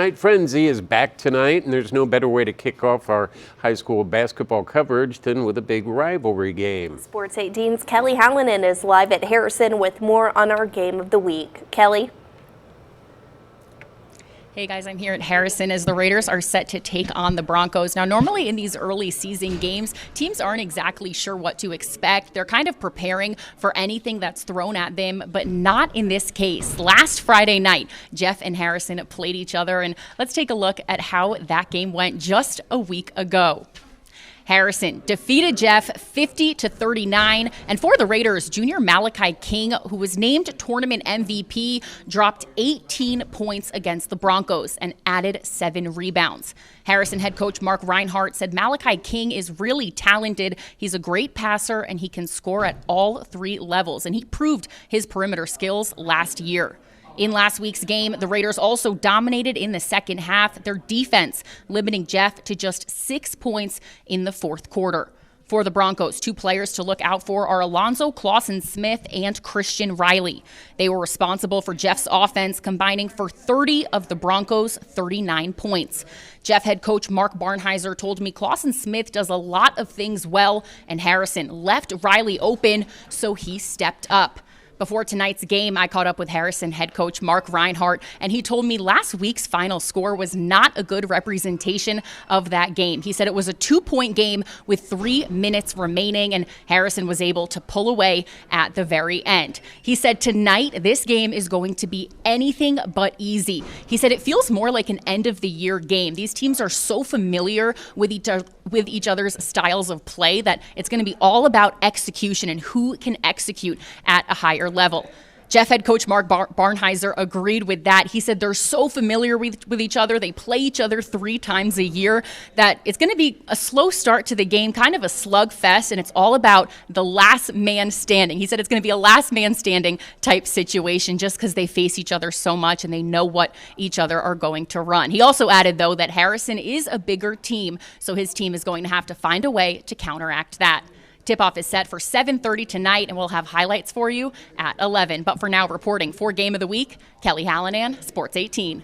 Night Frenzy is back tonight, and there's no better way to kick off our high school basketball coverage than with a big rivalry game. Sports 18's Kelly Hallinan is live at Harrison with more on our game of the week. Kelly? Hey guys, I'm here at Harrison as the Raiders are set to take on the Broncos. Now, normally in these early season games, teams aren't exactly sure what to expect. They're kind of preparing for anything that's thrown at them, but not in this case. Last Friday night, Jeff and Harrison played each other, and let's take a look at how that game went just a week ago. Harrison defeated Jeff 50-39, and for the Raiders, junior Malachi King, who was named tournament MVP, dropped 18 points against the Broncos and added 7 rebounds. Harrison head coach Mark Rinehart said Malachi King is really talented. He's a great passer, and he can score at all 3 levels, and he proved his perimeter skills last year. In last week's game, the Raiders also dominated in the second half, their defense limiting Jeff to just 6 points in the fourth quarter. For the Broncos, 2 players to look out for are Alonzo Clausen-Smith and Christian Riley. They were responsible for Jeff's offense, combining for 30 of the Broncos' 39 points. Jeff head coach Mark Barnhizer told me Clausen-Smith does a lot of things well, and Harrison left Riley open, so he stepped up. Before tonight's game, I caught up with Harrison head coach Mark Rinehart, and he told me last week's final score was not a good representation of that game. He said it was a 2-point game with 3 minutes remaining, and Harrison was able to pull away at the very end. He said tonight, this game is going to be anything but easy. He said it feels more like an end-of-the-year game. These teams are so familiar with each other's styles of play that it's going to be all about execution and who can execute at a higher level. Jeff head coach Mark Barnhizer agreed with that. He said they're so familiar with each other. They play each other 3 times a year that it's going to be a slow start to the game, kind of a slugfest, and it's all about the last man standing. He said it's going to be a last man standing type situation just because they face each other so much and they know what each other are going to run. He also added, though, that Harrison is a bigger team, so his team is going to have to find a way to counteract that. Tip-off is set for 7:30 tonight, and we'll have highlights for you at 11. But for now, reporting for Game of the Week, Kelly Hallinan, Sports 18.